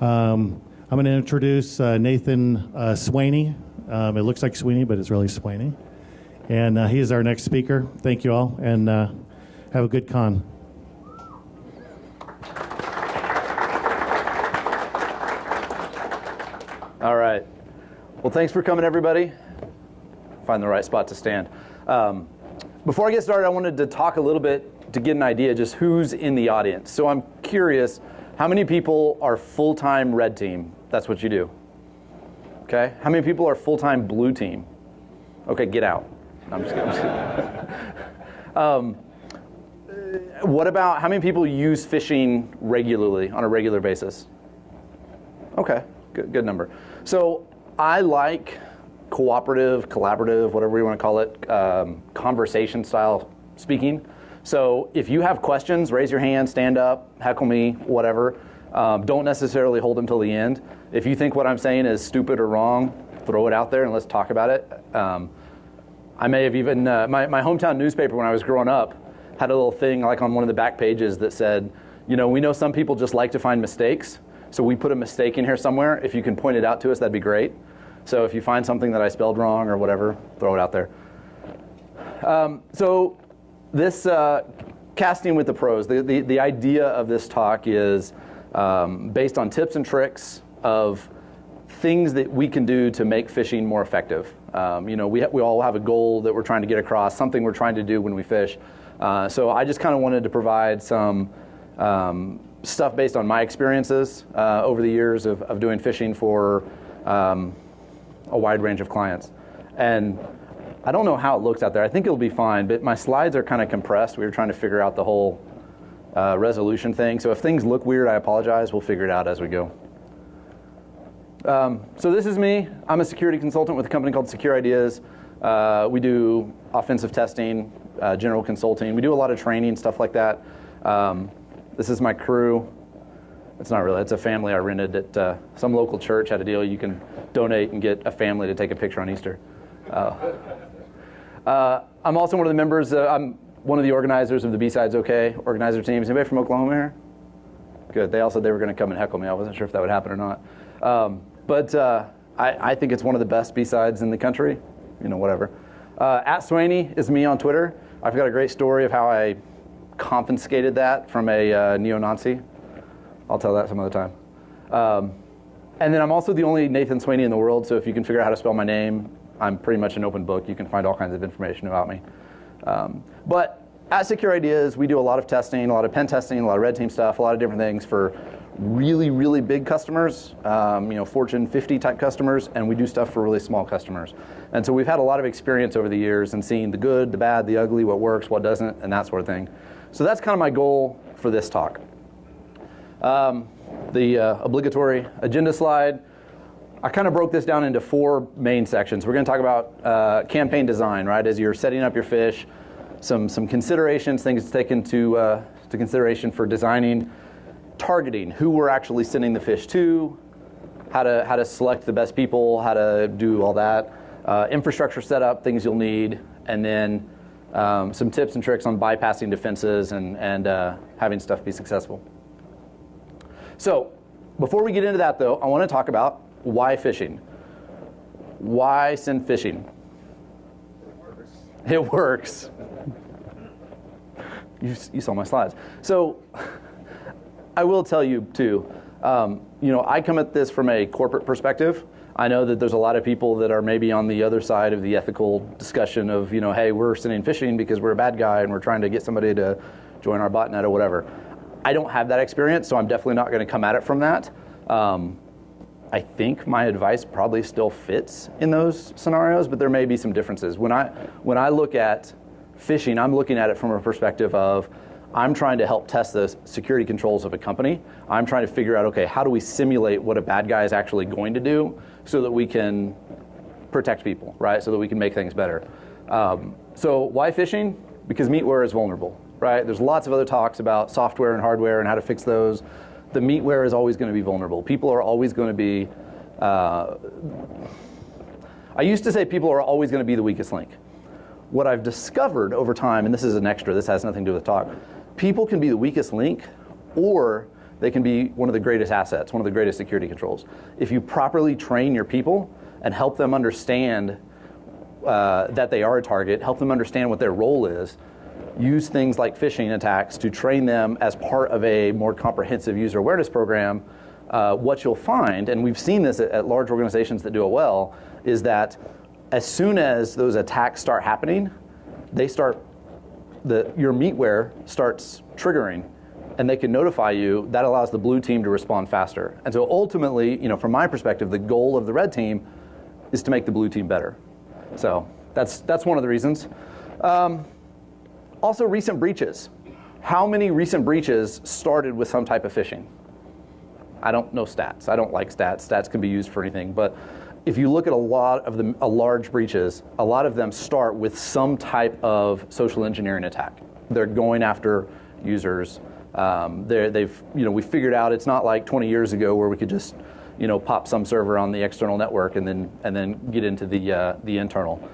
I'm going to introduce Nathan Sweaney. It looks like Sweaney, but it's really Sweaney. And he is our next speaker. Thank you all, and have a good con. All right. Well, thanks for coming, everybody. Find the right spot to stand. Before I get started, I wanted to talk a little bit to get an idea just who's in the audience. So I'm curious, how many people are full-time red team? That's what you do. Okay. How many people are full-time blue team? Okay, get out. I'm just kidding. What about how many people use phishing regularly on a regular basis? Okay, good number. So I like cooperative, collaborative, whatever you want to call it, conversation style speaking. So if you have questions, raise your hand, stand up, heckle me, whatever. Don't necessarily hold them till the end. If you think what I'm saying is stupid or wrong, throw it out there and let's talk about it. I may have even, my hometown newspaper when I was growing up had a little thing like on one of the back pages that said, you know, we know some people just like to find mistakes, so we put a mistake in here somewhere. If you can point it out to us, that'd be great. So if you find something that I spelled wrong or whatever, throw it out there. So this casting with the pros, the idea of this talk is based on tips and tricks of things that we can do to make phishing more effective. You know, we all have a goal that we're trying to get across, something we're trying to do when we fish. So I just kind of wanted to provide some stuff based on my experiences over the years of doing phishing for a wide range of clients. And I don't know how it looks out there. I think it'll be fine, but my slides are kind of compressed. We were trying to figure out the whole resolution thing. So if things look weird, I apologize. We'll figure it out as we go. So this is me. I'm a security consultant with a company called Secure Ideas. We do offensive testing, general consulting. We do a lot of training, stuff like that. This is my crew. It's not really, it's a family I rented at some local church, had a deal. You can donate and get a family to take a picture on Easter. I'm also one of the members, I'm one of the organizers of the B-Sides OK organizer teams. Anybody from Oklahoma here? Good. They all said they were going to come and heckle me. I wasn't sure if that would happen or not. But I think it's one of the best B-Sides in the country. You know, whatever. At Sweaney is me on Twitter. I've got a great story of how I confiscated that from a neo-Nazi. I'll tell that some other time. And then I'm also the only Nathan Sweaney in the world, so if you can figure out how to spell my name, I'm pretty much an open book. You can find all kinds of information about me. But at Secure Ideas, we do a lot of testing, a lot of pen testing, a lot of red team stuff, a lot of different things for really, really big customers, you know, Fortune 50 type customers, and we do stuff for really small customers. And so we've had a lot of experience over the years in seeing the good, the bad, the ugly, what works, what doesn't, and that sort of thing. So that's kind of my goal for this talk. The obligatory agenda slide. I kind of broke this down into 4 main sections. We're going to talk about campaign design, right? As you're setting up your fish, some considerations, things to take into consideration for designing, targeting, who we're actually sending the fish to, how to select the best people, how to do all that, infrastructure setup, things you'll need, and then some tips and tricks on bypassing defenses and having stuff be successful. So before we get into that, though, I want to talk about why phishing. Why send phishing? It works. You saw my slides. So I will tell you, too, you know, I come at this from a corporate perspective. I know that there's a lot of people that are maybe on the other side of the ethical discussion of, you know, hey, we're sending phishing because we're a bad guy and we're trying to get somebody to join our botnet or whatever. I don't have that experience, so I'm definitely not going to come at it from that. I think my advice probably still fits in those scenarios, but there may be some differences. When I look at phishing, I'm looking at it from a perspective of I'm trying to help test the security controls of a company. I'm trying to figure out, okay, how do we simulate what a bad guy is actually going to do so that we can protect people, right? So that we can make things better. So why phishing? Because meatware is vulnerable, right? There's lots of other talks about software and hardware and how to fix those. The meatware is always going to be vulnerable. People are always going to be, I used to say people are always going to be the weakest link. What I've discovered over time, and this is an extra, this has nothing to do with talk, people can be the weakest link, or they can be one of the greatest assets, one of the greatest security controls. If you properly train your people and help them understand that they are a target, help them understand what their role is, use things like phishing attacks to train them as part of a more comprehensive user awareness program, what you'll find, and we've seen this at large organizations that do it well, is that as soon as those attacks start happening, your meatware starts triggering, and they can notify you. That allows the blue team to respond faster. And so ultimately, from my perspective, the goal of the red team is to make the blue team better. So that's one of the reasons. Also, recent breaches. How many recent breaches started with some type of phishing? I don't know stats. I don't like stats. Stats can be used for anything. But if you look at a lot of the large breaches, a lot of them start with some type of social engineering attack. They're going after users. We figured out it's not like 20 years ago where we could just pop some server on the external network and then get into the internal.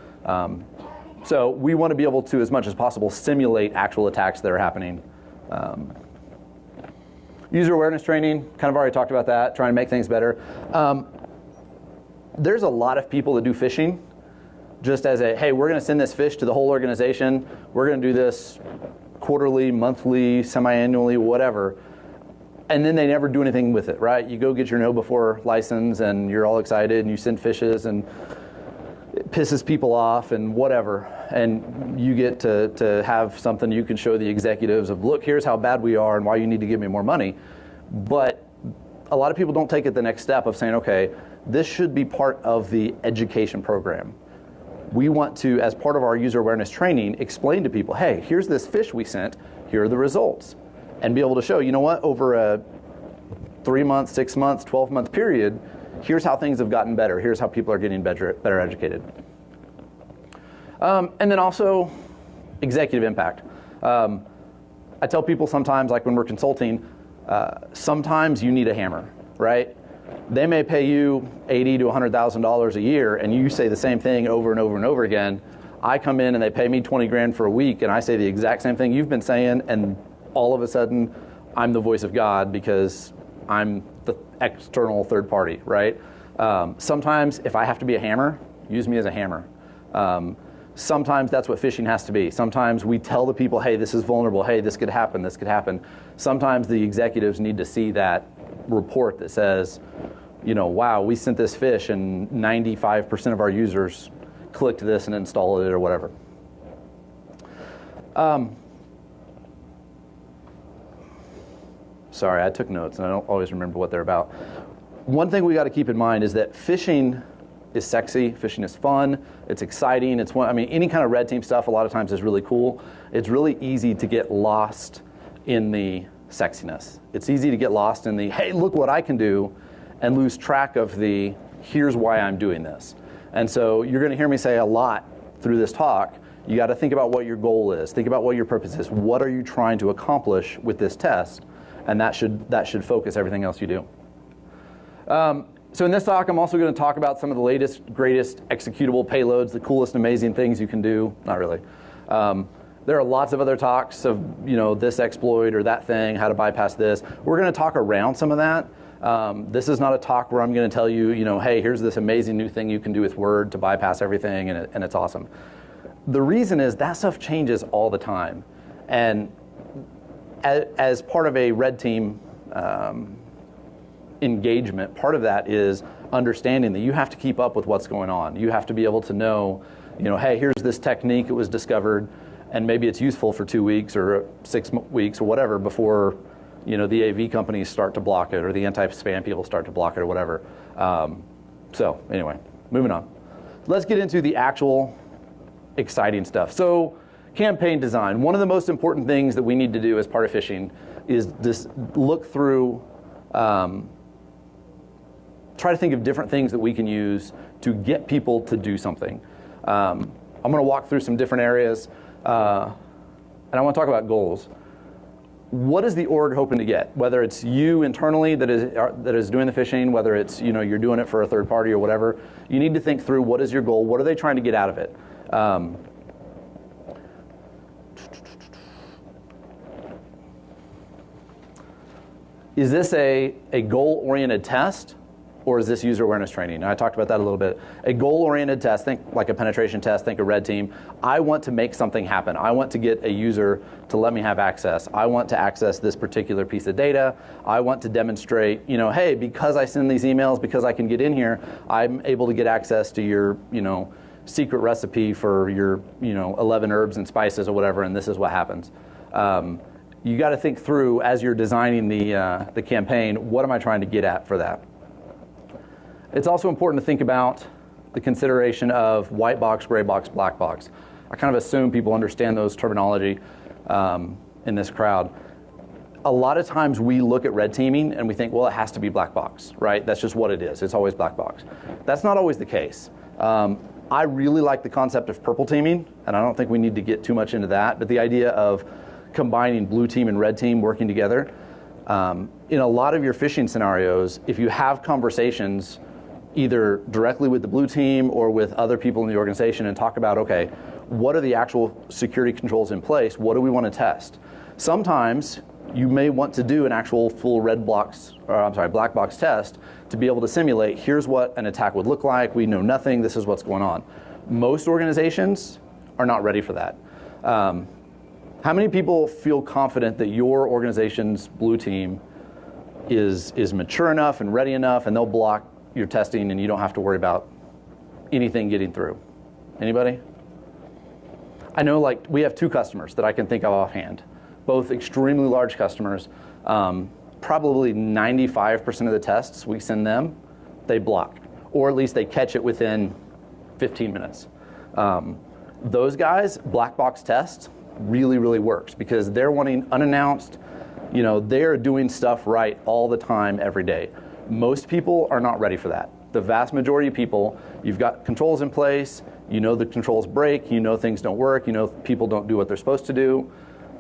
So we want to be able to, as much as possible, simulate actual attacks that are happening. User awareness training, kind of already talked about that, trying to make things better. There's a lot of people that do phishing just as hey, we're going to send this phish to the whole organization. We're going to do this quarterly, monthly, semi-annually, whatever. And then they never do anything with it, right? You go get your know before license and you're all excited and you send phishes and it pisses people off and whatever. And you get to have something you can show the executives of, look, here's how bad we are and why you need to give me more money. But a lot of people don't take it the next step of saying, okay, this should be part of the education program. We want to, as part of our user awareness training, explain to people, hey, here's this phish we sent, here are the results. And be able to show, over a 3-month, 6-month, 12-month period, here's how things have gotten better. Here's how people are getting better educated. And then also, executive impact. I tell people sometimes, like when we're consulting, sometimes you need a hammer, right? They may pay you $80,000 to $100,000 a year, and you say the same thing over and over and over again. I come in and they pay me $20,000 for a week, and I say the exact same thing you've been saying, and all of a sudden, I'm the voice of God because I'm the external third party, right? Sometimes, if I have to be a hammer, use me as a hammer. Sometimes that's what phishing has to be. Sometimes we tell the people, hey, this is vulnerable. Hey, this could happen. This could happen. Sometimes the executives need to see that report that says, wow, we sent this phish and 95% of our users clicked this and installed it or whatever. Sorry, I took notes and I don't always remember what they're about. One thing we got to keep in mind is that phishing is sexy, phishing is fun, it's exciting, any kind of red team stuff a lot of times is really cool. It's really easy to get lost in the sexiness. It's easy to get lost in the, hey, look what I can do, and lose track of the, here's why I'm doing this. And so you're going to hear me say a lot through this talk, you got to think about what your goal is, think about what your purpose is, what are you trying to accomplish with this test, and that should focus everything else you do. So in this talk, I'm also going to talk about some of the latest, greatest executable payloads, the coolest, amazing things you can do. Not really. There are lots of other talks of, this exploit or that thing, how to bypass this. We're going to talk around some of that. This is not a talk where I'm going to tell you, hey, here's this amazing new thing you can do with Word to bypass everything, and it's awesome. The reason is that stuff changes all the time. And as part of a red team engagement, part of that is understanding that you have to keep up with what's going on. You have to be able to know, hey, here's this technique that was discovered, and maybe it's useful for 2 weeks or 6 weeks or whatever before, the AV companies start to block it or the anti-spam people start to block it or whatever. So anyway, moving on. Let's get into the actual exciting stuff. So campaign design. One of the most important things that we need to do as part of phishing is just look through, try to think of different things that we can use to get people to do something. I'm going to walk through some different areas, and I want to talk about goals. What is the org hoping to get? Whether it's you internally that is doing the phishing, whether it's you're doing it for a third party or whatever, you need to think through what is your goal, what are they trying to get out of it. is this a goal-oriented test, or is this user awareness training? And I talked about that a little bit. A goal-oriented test, think like a penetration test, think a red team. I want to make something happen. I want to get a user to let me have access. I want to access this particular piece of data. I want to demonstrate, hey, because I send these emails, because I can get in here, I'm able to get access to your, secret recipe for your, 11 herbs and spices or whatever, and this is what happens. You got to think through, as you're designing the campaign, what am I trying to get at for that? It's also important to think about the consideration of white box, gray box, black box. I kind of assume people understand those terminology in this crowd. A lot of times we look at red teaming and we think, well, it has to be black box, right? That's just what it is. It's always black box. That's not always the case. I really like the concept of purple teaming, and I don't think we need to get too much into that, but the idea of combining blue team and red team working together. In a lot of your phishing scenarios, if you have conversations either directly with the blue team or with other people in the organization and talk about, okay, what are the actual security controls in place? What do we want to test? Sometimes you may want to do an actual full black box test to be able to simulate, here's what an attack would look like. We know nothing. This is what's going on. Most organizations are not ready for that. How many people feel confident that your organization's blue team is mature enough and ready enough and they'll block your testing and you don't have to worry about anything getting through? Anybody? I know we have 2 customers that I can think of offhand, both extremely large customers. Probably 95% of the tests we send them, they block, or at least they catch it within 15 minutes. Those guys, black box test really, really works because they're wanting unannounced, they're doing stuff right all the time, every day. Most people are not ready for that. The vast majority of people, you've got controls in place, the controls break, things don't work, people don't do what they're supposed to do.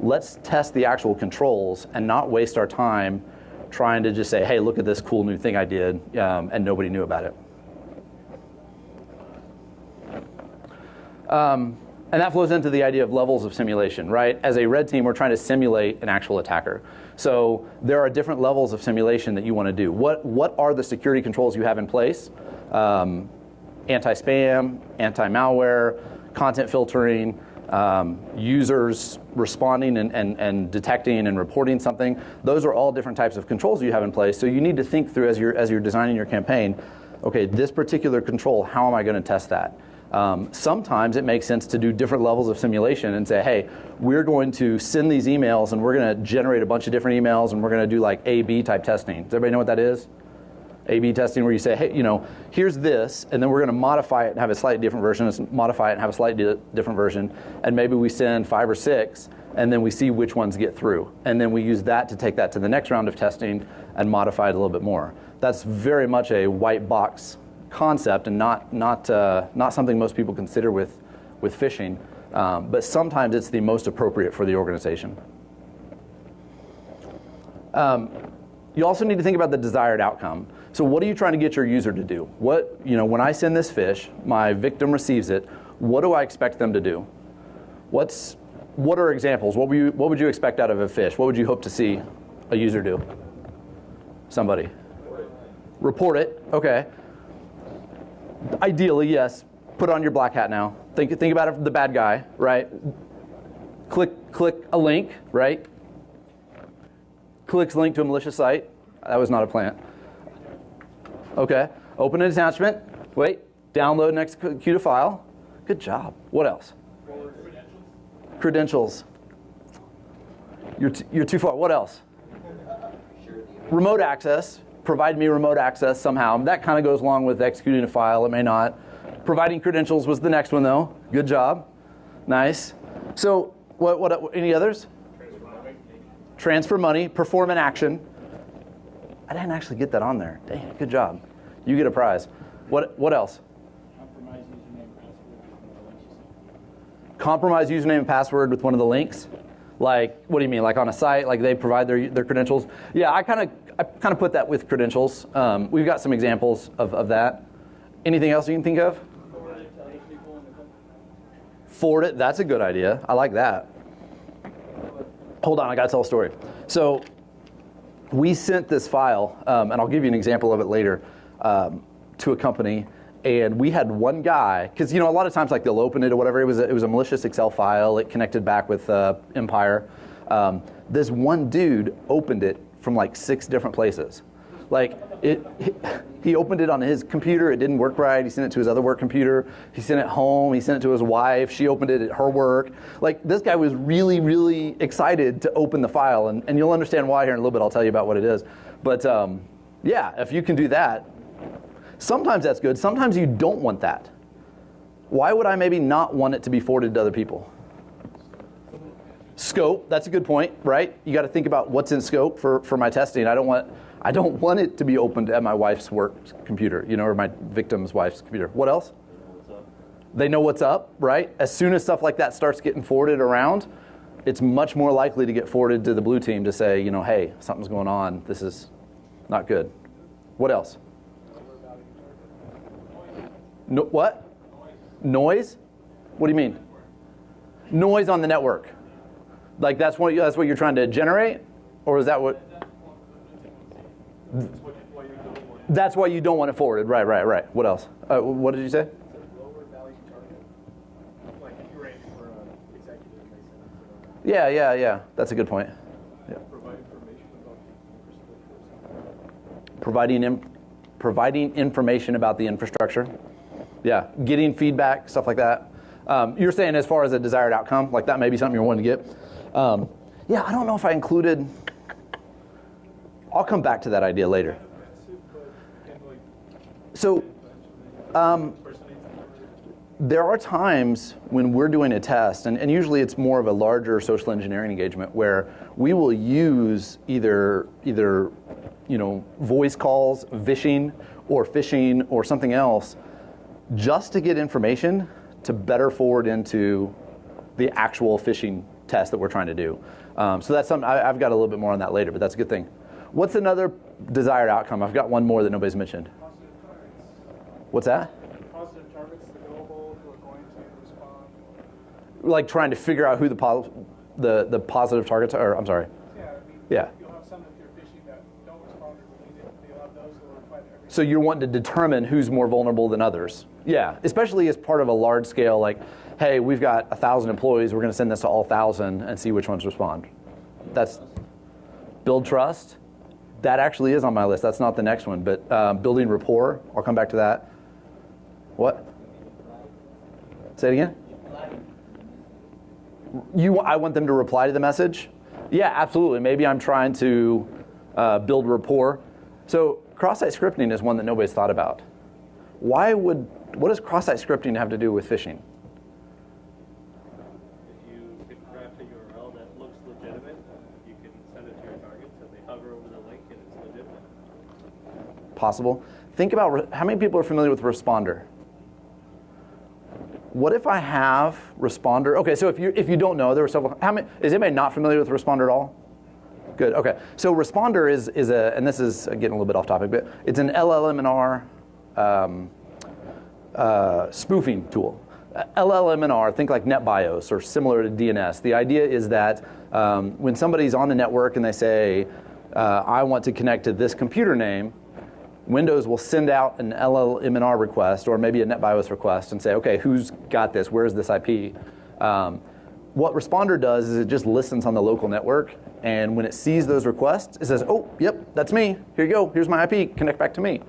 Let's test the actual controls and not waste our time trying to just say, hey, look at this cool new thing I did, and nobody knew about it. And that flows into the idea of levels of simulation, right? As a red team, we're trying to simulate an actual attacker. So there are different levels of simulation that you want to do. What are the security controls you have in place? Anti-spam, anti-malware, content filtering, users responding and detecting and reporting something. Those are all different types of controls you have in place. So you need to think through as you're designing your campaign, okay, this particular control, how am I going to test that? Sometimes it makes sense to do different levels of simulation and say, hey, we're going to send these emails and we're going to generate a bunch of different emails and we're going to do like A/B type testing. Does everybody know what that is? A/B testing, where you say, hey, here's this, and then we're going to modify it and have a slightly different version, modify it and have a slightly different version, and maybe we send 5 or 6, and then we see which ones get through. And then we use that to take that to the next round of testing and modify it a little bit more. That's very much a white box concept and not something most people consider with phishing, but sometimes it's the most appropriate for the organization. You also need to think about the desired outcome. So what are you trying to get your user to do? When I send this phish, my victim receives it, what do I expect them to do? What are examples? What would you expect out of a phish? What would you hope to see a user do? Somebody. Report it. Okay. Ideally, yes. Put on your black hat now. Think about it, the bad guy, right? Click a link, right? Clicks link to a malicious site. That was not a plant. Okay. Open an attachment. Wait. Download and execute a file. Good job. What else? Credentials. You're too far. What else? Remote access. Provide me remote access somehow. That kind of goes along with executing a file. It may not. Providing credentials was the next one, though. Good job. Nice. So what any others? Transfer money. Perform an action. I didn't actually get that on there. Dang, good job. You get a prize. What else? Compromise username and password with one of the links. Like, what do you mean? Like on a site, like they provide their credentials? Yeah, I kind of put that with credentials. We've got some examples of that. Anything else you can think of? Forward it. That's a good idea. I like that. Hold on, I got to tell a story. So we sent this file, and I'll give you an example of it later, to a company, and we had one guy, because a lot of times like they'll open it or whatever. It was a malicious Excel file. It connected back with Empire. This one dude opened it from like 6 different places. Like he opened it on his computer. It didn't work right. He sent it to his other work computer. He sent it home. He sent it to his wife. She opened it at her work. Like this guy was really, really excited to open the file, and you'll understand why here in a little bit. I'll tell you about what it is. But yeah, if you can do that, sometimes that's good. Sometimes you don't want that. Why would I maybe not want it to be forwarded to other people? Scope, that's a good point, right? You got to think about what's in scope for my testing. I don't want it to be opened at my wife's work computer, or my victim's wife's computer. What else? They know what's up, right? As soon as stuff like that starts getting forwarded around, it's much more likely to get forwarded to the blue team to say, hey, something's going on. This is not good. What else? No, what? Noise? What do you mean? Noise on the network. Like that's what you're trying to generate? Or is that what? That's why you don't want it forwarded. Right. What else? What did you say? Lower value target. Like if you're aiming for an executive, Yeah. That's a good point. Yeah. Providing information about the infrastructure. Yeah, getting feedback, stuff like that. You're saying as far as a desired outcome, like that may be something you're wanting to get. Yeah, I don't know if I included. I'll come back to that idea later. So, there are times when we're doing a test, and usually it's more of a larger social engineering engagement where we will use either voice calls, phishing or something else, just to get information to better forward into the actual phishing test that we're trying to do. So that's something, I've got a little bit more on that later, but that's a good thing. What's another desired outcome? I've got one more that nobody's mentioned. What's that? Positive targets, the global who are going to respond. Like trying to figure out who the positive targets are, I'm sorry. Yeah. You'll have some if you're phishing that don't respond or delete it. You'll have those who are reply to everything. So you're wanting to determine who's more vulnerable than others. Yeah, especially as part of a large scale, like, hey, we've got 1,000 employees, we're going to send this to all 1,000 and see which ones respond. That's build trust. That actually is on my list. That's not the next one, but building rapport. I'll come back to that. What? Say it again. I want them to reply to the message? Yeah, absolutely. Maybe I'm trying to build rapport. So cross-site scripting is one that nobody's thought about. What does cross-site scripting have to do with phishing? If you can craft a URL that looks legitimate, you can send it to your targets and they hover over the link and it's legitimate. Possible. Think about how many people are familiar with Responder? What if I have Responder? Okay, so if you don't know, there were several. Is anybody not familiar with Responder at all? Good. Okay. So Responder is and this is getting a little bit off topic, but it's an LLM&R spoofing tool. LLM&R, think like NetBIOS or similar to DNS. The idea is that when somebody's on the network and they say, I want to connect to this computer name, Windows will send out an LLM&R request or maybe a NetBIOS request and say, okay, who's got this? Where's this IP? What Responder does is it just listens on the local network, and when it sees those requests, it says, oh, yep, that's me. Here you go. Here's my IP. Connect back to me.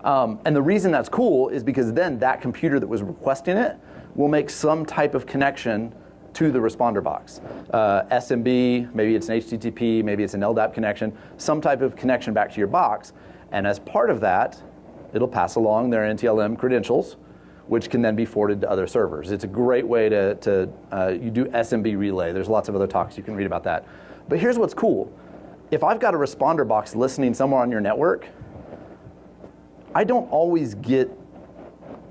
And the reason that's cool is because then that computer that was requesting it will make some type of connection to the responder box. SMB, maybe it's an HTTP, maybe it's an LDAP connection, some type of connection back to your box. And as part of that, it'll pass along their NTLM credentials, which can then be forwarded to other servers. It's a great way to you do SMB relay. There's lots of other talks you can read about that. But here's what's cool. If I've got a responder box listening somewhere on your network, I don't always get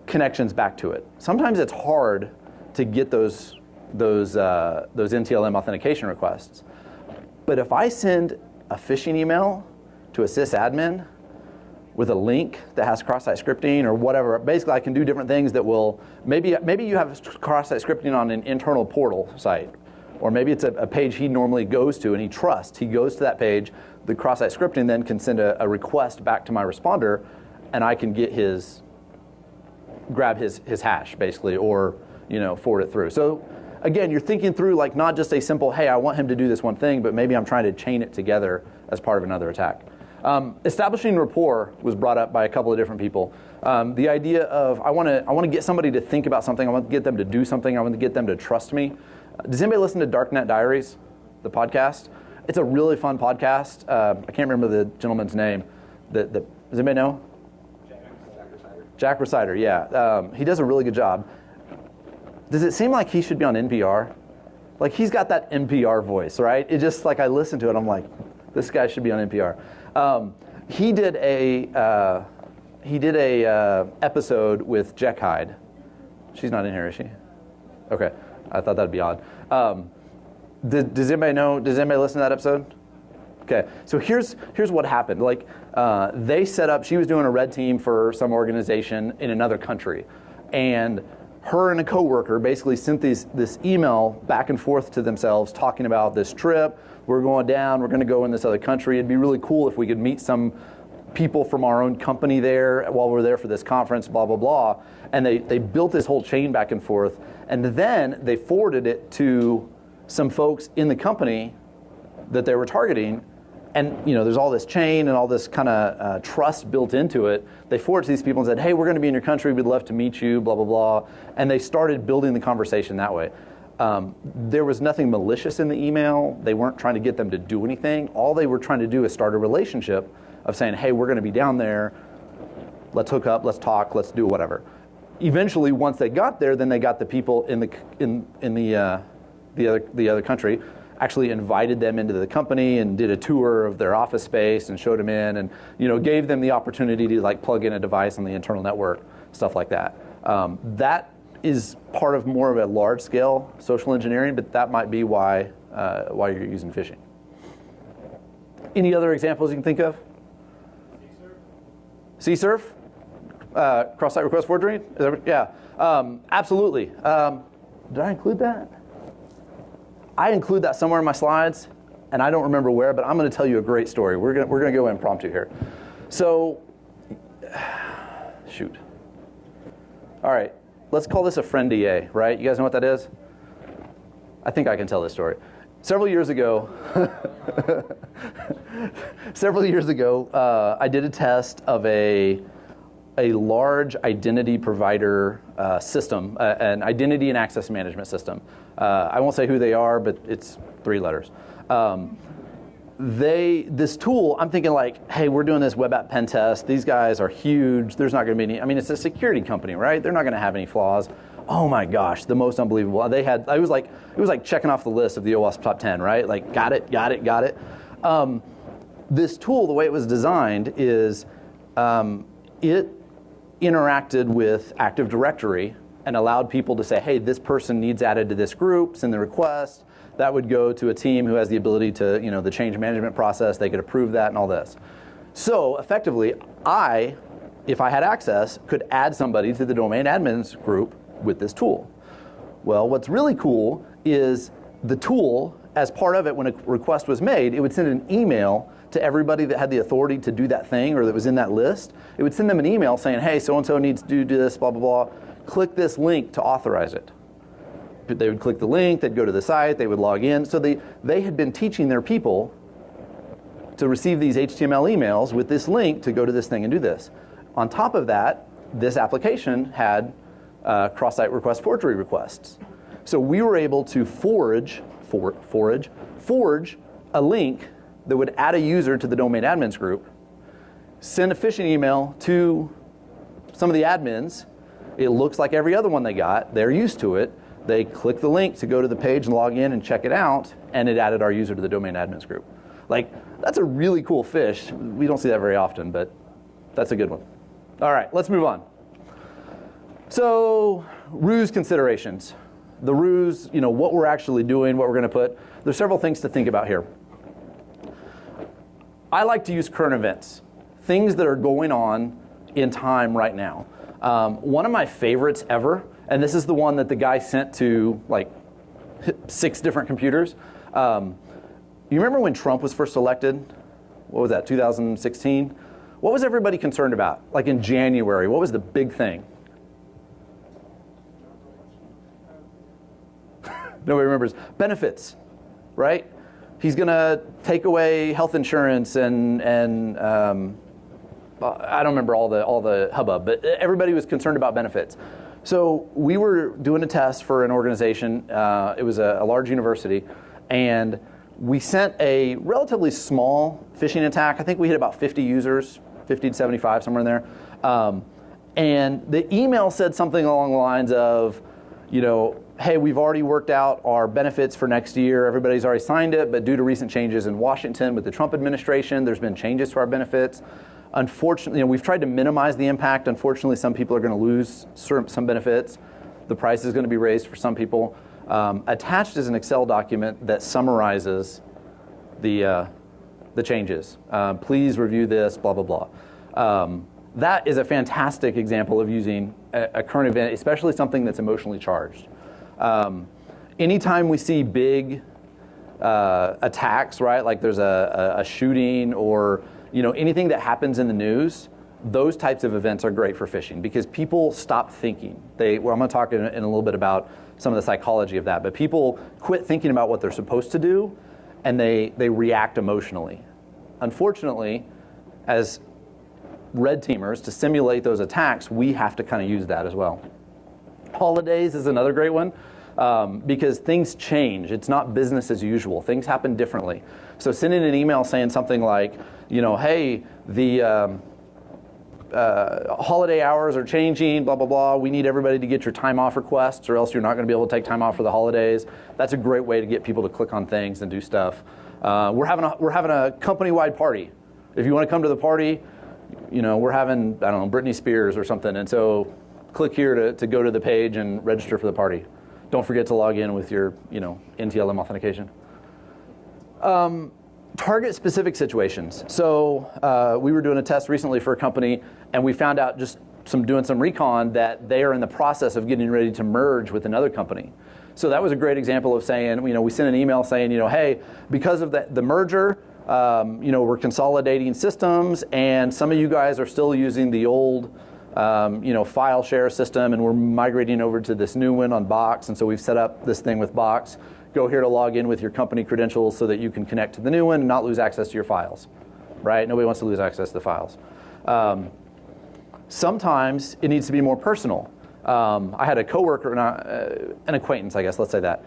connections back to it. Sometimes it's hard to get those NTLM authentication requests. But if I send a phishing email to a sysadmin with a link that has cross-site scripting or whatever, basically I can do different things that will, maybe you have cross-site scripting on an internal portal site, Or maybe it's a page he normally goes to and he trusts. He goes to that page. The cross-site scripting then can send a request back to my responder, and I can get grab his hash basically, or forward it through. So again, you're thinking through like not just a simple, hey, I want him to do this one thing, but maybe I'm trying to chain it together as part of another attack. Establishing rapport was brought up by a couple of different people. The idea of I want to get somebody to think about something. I want to get them to do something. I want to get them to trust me. Does anybody listen to Darknet Diaries, the podcast? It's a really fun podcast. I can't remember the gentleman's name. Does anybody know? Jack Rhysider, yeah. He does a really good job. Does it seem like he should be on NPR? Like he's got that NPR voice, right? It just like I listen to it, I'm like, this guy should be on NPR. He did a episode with Jack Hyde. She's not in here, is she? Okay, I thought that'd be odd. Does anybody know? Does anybody listen to that episode? Okay, so here's what happened. Like they set up. She was doing a red team for some organization in another country, and her and a coworker basically sent this email back and forth to themselves, talking about this trip. We're going down. We're going to go in this other country. It'd be really cool if we could meet some people from our own company there while we're there for this conference. Blah blah blah. And they built this whole chain back and forth, and then they forwarded it to some folks in the company that they were targeting. And there's all this chain and all this kind of trust built into it. They forwarded to these people and said, hey, we're going to be in your country. We'd love to meet you, blah, blah, blah. And they started building the conversation that way. There was nothing malicious in the email. They weren't trying to get them to do anything. All they were trying to do is start a relationship of saying, hey, we're going to be down there. Let's hook up. Let's talk. Let's do whatever. Eventually, once they got there, then they got the people in the other country, actually invited them into the company and did a tour of their office space and showed them in, and gave them the opportunity to like plug in a device on the internal network, stuff like that. That is part of more of a large scale social engineering, but that might be why you're using phishing. Any other examples you can think of? CSRF? Cross-site request forgery? Yeah, absolutely. Did I include that? I include that somewhere in my slides, and I don't remember where, but I'm going to tell you a great story. We're going to go impromptu here. So, shoot. All right, let's call this a friend DA, right? You guys know what that is? I think I can tell this story. Several years ago, I did a test of a large identity provider system, an identity and access management system. I won't say who they are, but it's 3 letters. This tool, I'm thinking like, hey, we're doing this web app pen test. These guys are huge. There's not going to be any. It's a security company, right? They're not going to have any flaws. Oh my gosh, the most unbelievable. It was like checking off the list of the OWASP top 10, right? Like, got it. This tool, the way it was designed is it interacted with Active Directory and allowed people to say, hey, this person needs added to this group, send the request. That would go to a team who has the ability to, the change management process. They could approve that and all this. So effectively, if I had access, could add somebody to the domain admins group with this tool. Well, what's really cool is the tool, as part of it, when a request was made, it would send an email to everybody that had the authority to do that thing or that was in that list. It would send them an email saying, hey, so-and-so needs to do this, blah, blah, blah. Click this link to authorize it. They would click the link, they'd go to the site, they would log in. So they had been teaching their people to receive these HTML emails with this link to go to this thing and do this. On top of that, this application had cross-site request forgery requests. So we were able to forge a link that would add a user to the domain admins group, send a phishing email to some of the admins. It looks like every other one they got. They're used to it. They click the link to go to the page and log in and check it out, and it added our user to the domain admins group. Like, that's a really cool fish. We don't see that very often, but that's a good one. All right, let's move on. So, ruse considerations. The ruse, what we're actually doing, what we're going to put. There's several things to think about here. I like to use current events, things that are going on in time right now. One of my favorites ever, and this is the one that the guy sent to 6 different computers. You remember when Trump was first elected? What was that, 2016? What was everybody concerned about? Like in January, what was the big thing? Nobody remembers. Benefits, right? He's going to take away health insurance and I don't remember all the hubbub, but everybody was concerned about benefits. So we were doing a test for an organization. It was a large university, and we sent a relatively small phishing attack. I think we hit about 50 users, 50 to 75, somewhere in there. And the email said something along the lines of, hey, we've already worked out our benefits for next year. Everybody's already signed it, but due to recent changes in Washington with the Trump administration, there's been changes to our benefits. Unfortunately, we've tried to minimize the impact. Unfortunately, some people are going to lose some benefits. The price is going to be raised for some people. Attached is an Excel document that summarizes the changes. Please review this, blah, blah, blah. That is a fantastic example of using a current event, especially something that's emotionally charged. Anytime we see big attacks, right, like there's a shooting or anything that happens in the news, those types of events are great for phishing because people stop thinking. I'm going to talk in a little bit about some of the psychology of that, but people quit thinking about what they're supposed to do and they react emotionally. Unfortunately, as red teamers, to simulate those attacks, we have to kind of use that as well. Holidays is another great one because things change. It's not business as usual. Things happen differently. So sending an email saying something like, hey, the holiday hours are changing, blah, blah, blah. We need everybody to get your time off requests or else you're not going to be able to take time off for the holidays. That's a great way to get people to click on things and do stuff. We're having a company-wide party. If you want to come to the party, we're having, I don't know, Britney Spears or something. And so click here to go to the page and register for the party. Don't forget to log in with your, NTLM authentication. Target specific situations. So we were doing a test recently for a company, and we found out just doing some recon that they are in the process of getting ready to merge with another company. So that was a great example of saying, we sent an email saying, hey, because of the merger, we're consolidating systems, and some of you guys are still using the old, file share system, and we're migrating over to this new one on Box, and so we've set up this thing with Box. Go here to log in with your company credentials so that you can connect to the new one and not lose access to your files, right? Nobody wants to lose access to the files. Sometimes it needs to be more personal. I had a coworker, an acquaintance, I guess, let's say that.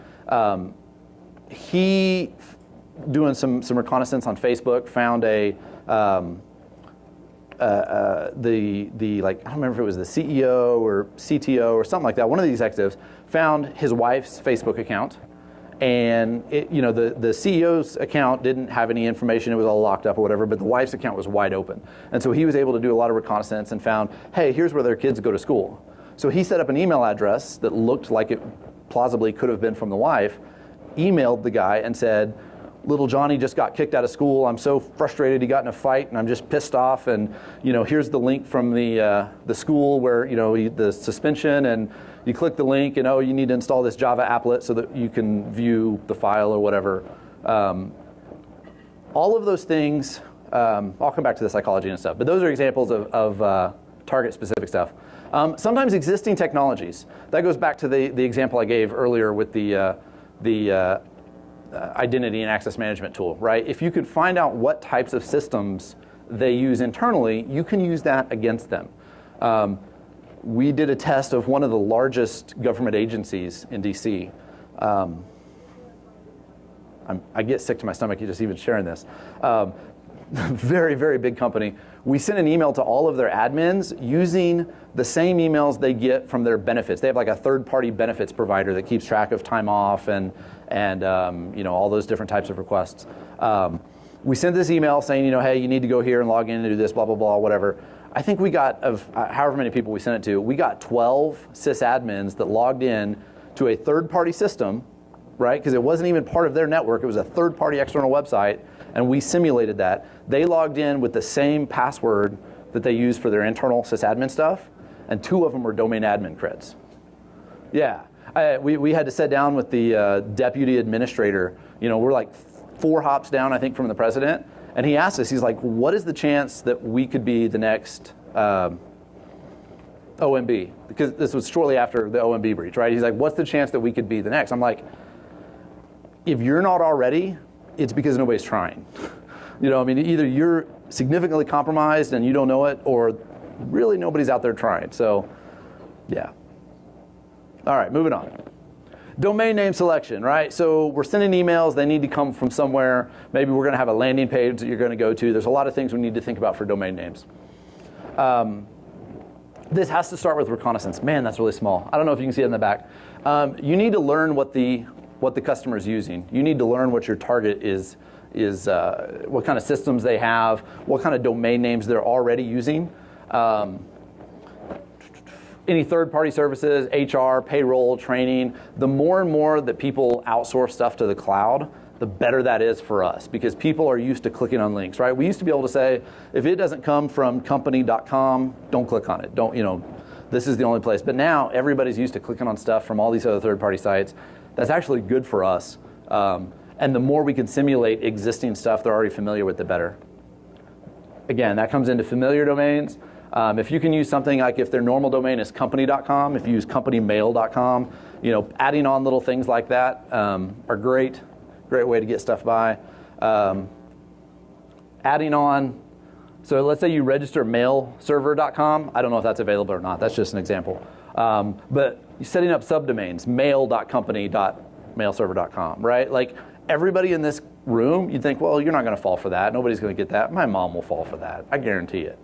He, doing some reconnaissance on Facebook, found I don't remember if it was the CEO or CTO or something like that. One of the executives found his wife's Facebook account. And the CEO's account didn't have any information. It was all locked up or whatever, but the wife's account was wide open. And so he was able to do a lot of reconnaissance and found, hey, here's where their kids go to school. So he set up an email address that looked like it plausibly could have been from the wife, emailed the guy and said, little Johnny just got kicked out of school. I'm so frustrated he got in a fight and I'm just pissed off. And here's the link from the school where the suspension, and you click the link and you need to install this Java applet so that you can view the file or whatever. All of those things, I'll come back to the psychology and stuff, but those are examples of target specific stuff. Sometimes existing technologies. That goes back to the example I gave earlier with the identity and access management tool, right? If you could find out what types of systems they use internally, you can use that against them. We did a test of one of the largest government agencies in DC. I get sick to my stomach just even sharing this. Very, very big company. We sent an email to all of their admins using the same emails they get from their benefits. They have like a third-party benefits provider that keeps track of time off and all those different types of requests. We sent this email saying, hey, you need to go here and log in and do this, blah, blah, blah, whatever. I think we got, of however many people we sent it to, we got 12 sysadmins that logged in to a third-party system, right? Because it wasn't even part of their network. It was a third-party external website, and we simulated that. They logged in with the same password that they used for their internal sysadmin stuff, and 2 of them were domain admin creds. Yeah. We had to sit down with the deputy administrator. We're like 4 hops down, I think, from the president. And he asked us, he's like, what is the chance that we could be the next OMB? Because this was shortly after the OMB breach, right? He's like, what's the chance that we could be the next? I'm like, if you're not already, it's because nobody's trying. Either you're significantly compromised and you don't know it, or really nobody's out there trying. So, yeah. All right, moving on. Domain name selection, right? So we're sending emails. They need to come from somewhere. Maybe we're going to have a landing page that you're going to go to. There's a lot of things we need to think about for domain names. This has to start with reconnaissance. Man, that's really small. I don't know if you can see it in the back. You need to learn what the customer is using. You need to learn what your target is what kind of systems they have, what kind of domain names they're already using. Any third-party services, HR, payroll, training, the more and more that people outsource stuff to the cloud, the better that is for us, because people are used to clicking on links, right? We used to be able to say, if it doesn't come from company.com, don't click on it. This is the only place. But now everybody's used to clicking on stuff from all these other third-party sites. That's actually good for us. And the more we can simulate existing stuff they're already familiar with, the better. Again, that comes into familiar domains. If you can use something like, if their normal domain is company.com, if you use companymail.com, adding on little things like that are great way to get stuff by. Adding on, so let's say you register mailserver.com. I don't know if that's available or not. That's just an example. But setting up subdomains, mail.company.mailserver.com, right? Like everybody in this room, you'd think, well, you're not going to fall for that. Nobody's going to get that. My mom will fall for that. I guarantee it.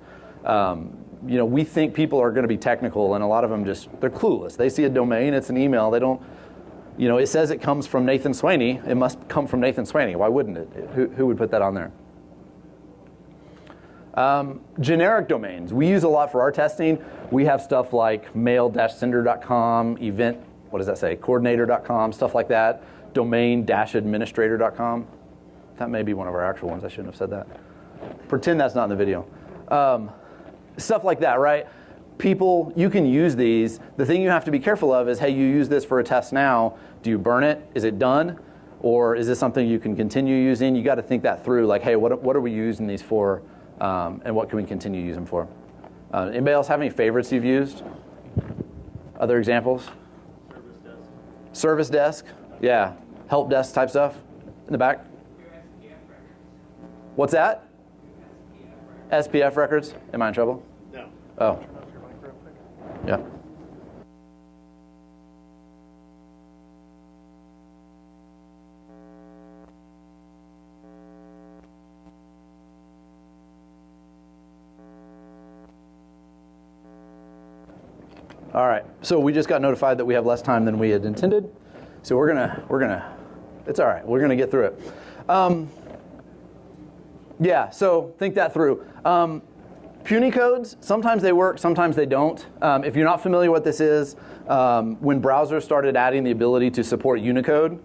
We think people are going to be technical, and a lot of them they're clueless. They see a domain, it's an email. They don't, it says it comes from Nathan Sweaney. It must come from Nathan Sweaney. Why wouldn't it? Who would put that on there? Generic domains. We use a lot for our testing. We have stuff like mail-sender.com, event, what does that say? Coordinator.com, stuff like that. Domain-administrator.com. That may be one of our actual ones. I shouldn't have said that. Pretend that's not in the video. Stuff like that, right? People, you can use these. The thing you have to be careful of is, hey, you use this for a test now. Do you burn it? Is it done? Or is this something you can continue using? You got to think that through. Like, hey, what are we using these for? And what can we continue to use them for? Anybody else have any favorites you've used? Other examples? Service desk. Service desk. Yeah. Help desk type stuff. In the back. What's that? SPF records. Am I in trouble? No. Oh. Yeah. All right. So we just got notified that we have less time than we had intended. So we're gonna. It's all right. We're gonna get through it. Yeah, so think that through. Puny codes, sometimes they work, sometimes they don't. If you're not familiar what this is, when browsers started adding the ability to support Unicode,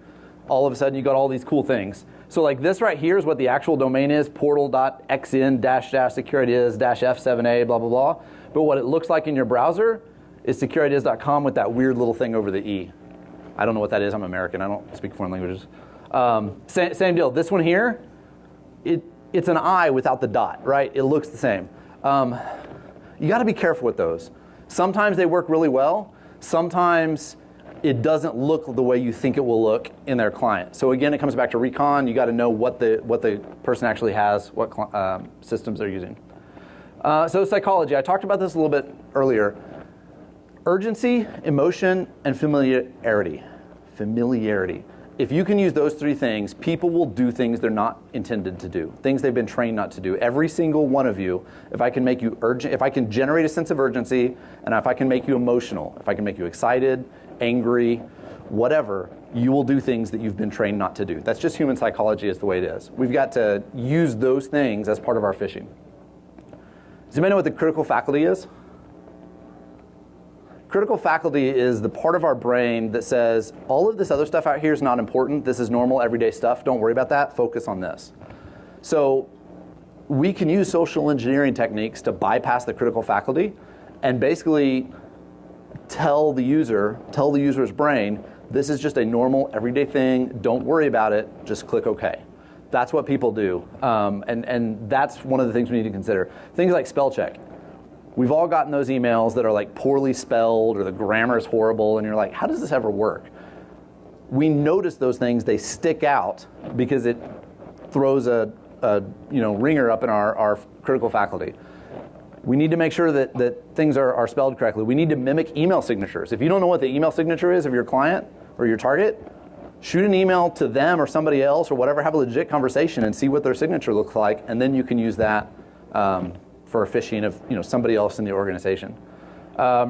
all of a sudden you got all these cool things. So like this right here is what the actual domain is, portal.xn-securityis-f7a, blah, blah, blah. But what it looks like in your browser is securityis.com with that weird little thing over the E. I don't know what that is. I'm American. I don't speak foreign languages. Same deal. This one here, it's an I without the dot, right? It looks the same. You got to be careful with those. Sometimes they work really well. Sometimes it doesn't look the way you think it will look in their client. So again, it comes back to recon. You got to know what the person actually has, what systems they're using. So psychology. I talked about this a little bit earlier. Urgency, emotion, and familiarity. If you can use those three things, people will do things they're not intended to do, things they've been trained not to do. Every single one of you, if I can make you urgent, if I can generate a sense of urgency, and if I can make you emotional, if I can make you excited, angry, whatever, you will do things that you've been trained not to do. That's just human psychology is the way it is. We've got to use those things as part of our phishing. Does anybody know what the critical faculty is? Critical faculty is the part of our brain that says, all of this other stuff out here is not important. This is normal, everyday stuff. Don't worry about that. Focus on this. So we can use social engineering techniques to bypass the critical faculty and basically tell the user's brain, this is just a normal, everyday thing. Don't worry about it. Just click OK. That's what people do. And that's one of the things we need to consider. Things like Spellcheck. We've all gotten those emails that are like poorly spelled or the grammar is horrible, and you're like, how does this ever work? We notice those things. They stick out because it throws a ringer up in our critical faculty. We need to make sure that things are spelled correctly. We need to mimic email signatures. If you don't know what the email signature is of your client or your target, shoot an email to them or somebody else or whatever, have a legit conversation and see what their signature looks like, and then you can use that for phishing of somebody else in the organization.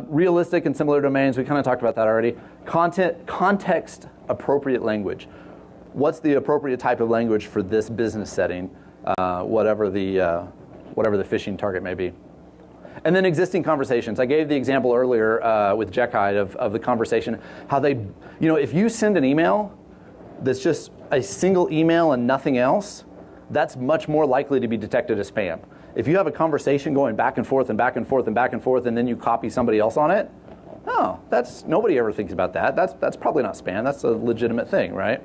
Realistic and similar domains, we kind of talked about that already. Context appropriate language. What's the appropriate type of language for this business setting, whatever the phishing target may be. And then existing conversations. I gave the example earlier with Jekide of the conversation, how they, if you send an email that's just a single email and nothing else, that's much more likely to be detected as spam. If you have a conversation going back and forth and back and forth and back and forth, and then you copy somebody else on it, nobody ever thinks about that. That's probably not spam. That's a legitimate thing, right?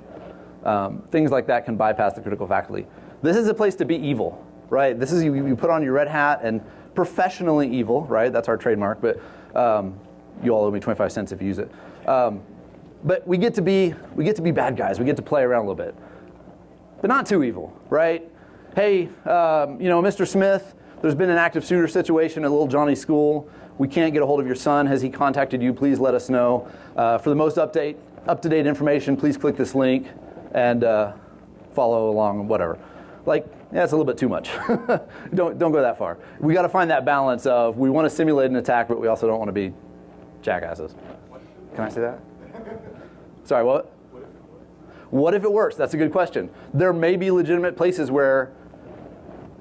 Things like that can bypass the critical faculty. This is a place to be evil, right? This is you put on your red hat and professionally evil, right? That's our trademark, but you all owe me 25 cents if you use it. But we get to be bad guys. We get to play around a little bit, but not too evil, right? Hey, Mr. Smith, there's been an active shooter situation at little Johnny's school. We can't get a hold of your son. Has he contacted you? Please let us know. For the most up-to-date information, please click this link and follow along, whatever. Like, yeah, it's a little bit too much. Don't go that far. We got to find that balance of we want to simulate an attack, but we also don't want to be jackasses. Can I say that? Sorry, what? What if it works? That's a good question. There may be legitimate places where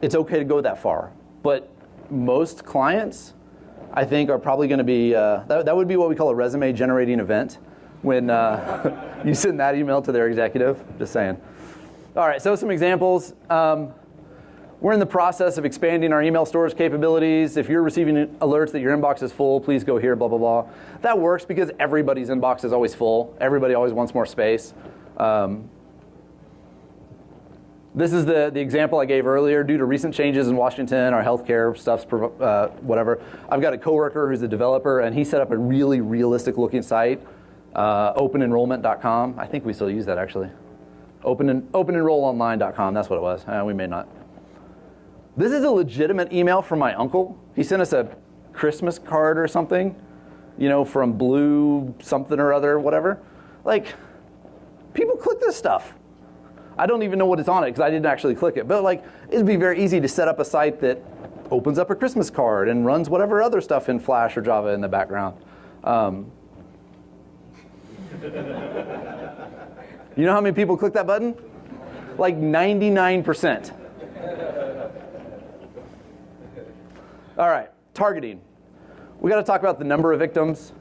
it's okay to go that far, but most clients, I think, are probably going to be, that would be what we call a resume generating event when you send that email to their executive. Just saying. All right, so some examples. We're in the process of expanding our email storage capabilities. If you're receiving alerts that your inbox is full, please go here, blah, blah, blah. That works because everybody's inbox is always full. Everybody always wants more space. This is the example I gave earlier. Due to recent changes in Washington, our healthcare stuff's whatever. I've got a coworker who's a developer, and he set up a really realistic-looking site, openenrollment.com. I think we still use that, actually. Openenrollonline.com, that's what it was. We may not. This is a legitimate email from my uncle. He sent us a Christmas card or something, from Blue something or other, whatever. Like, people click this stuff. I don't even know what is on it because I didn't actually click it. But it'd be very easy to set up a site that opens up a Christmas card and runs whatever other stuff in Flash or Java in the background. You know how many people click that button? Like 99%. All right, targeting. We got to talk about the number of victims.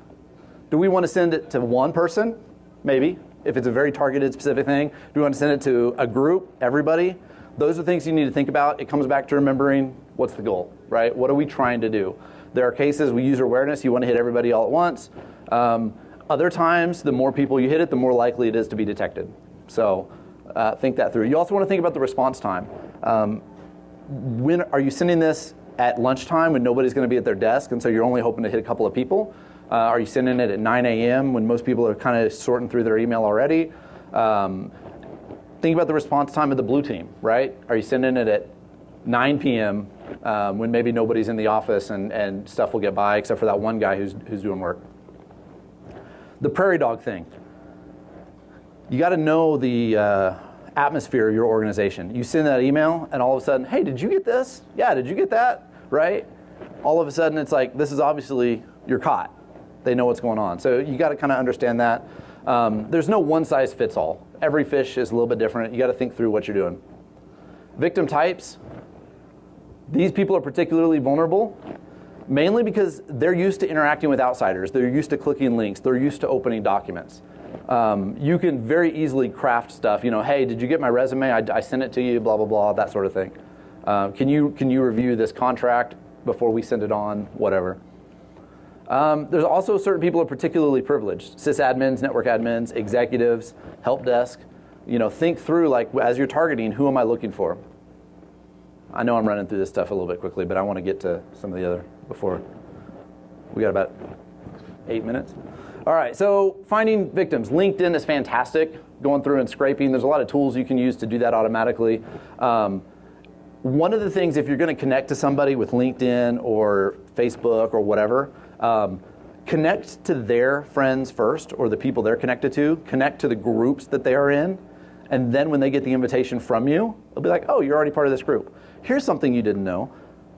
Do we want to send it to one person? Maybe. If it's a very targeted, specific thing. Do we want to send it to a group, everybody? Those are things you need to think about. It comes back to remembering what's the goal, right? What are we trying to do? There are cases with user awareness. You want to hit everybody all at once. Other times, the more people you hit it, the more likely it is to be detected. So think that through. You also want to think about the response time. When are you sending this at lunchtime when nobody's going to be at their desk, and so you're only hoping to hit a couple of people? Are you sending it at 9 a.m. when most people are kind of sorting through their email already? Think about the response time of the blue team, right? Are you sending it at 9 p.m. When maybe nobody's in the office and stuff will get by except for that one guy who's doing work? The prairie dog thing. You got to know the atmosphere of your organization. You send that email and all of a sudden, hey, did you get this? Yeah, did you get that? Right? All of a sudden it's like, this is obviously, you're caught. They know what's going on. So you got to kind of understand that. There's no one size fits all. Every fish is a little bit different. You got to think through what you're doing. Victim types. These people are particularly vulnerable, mainly because they're used to interacting with outsiders. They're used to clicking links. They're used to opening documents. You can very easily craft stuff. Hey, did you get my resume? I sent it to you, blah, blah, blah, that sort of thing. Can you review this contract before we send it on? Whatever. There's also certain people who are particularly privileged: sysadmins, network admins, executives, help desk. Think through, like, as you're targeting, who am I looking for? I know I'm running through this stuff a little bit quickly, but I want to get to some of the other before. We got about 8 minutes. All right, so finding victims. LinkedIn is fantastic. Going through and scraping. There's a lot of tools you can use to do that automatically. One of the things, if you're going to connect to somebody with LinkedIn or Facebook or whatever, connect to their friends first, or the people they're connected to. Connect to the groups that they are in. And then when they get the invitation from you, they'll be like, oh, you're already part of this group. Here's something you didn't know,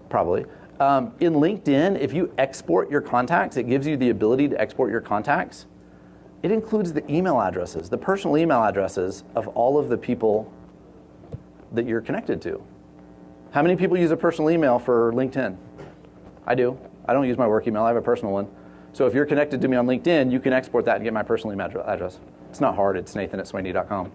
probably. In LinkedIn, if you export your contacts, it gives you the ability to export your contacts. It includes the email addresses, the personal email addresses of all of the people that you're connected to. How many people use a personal email for LinkedIn? I do. I don't use my work email. I have a personal one. So if you're connected to me on LinkedIn, you can export that and get my personal email address. It's not hard. It's nathan@sweaney.com.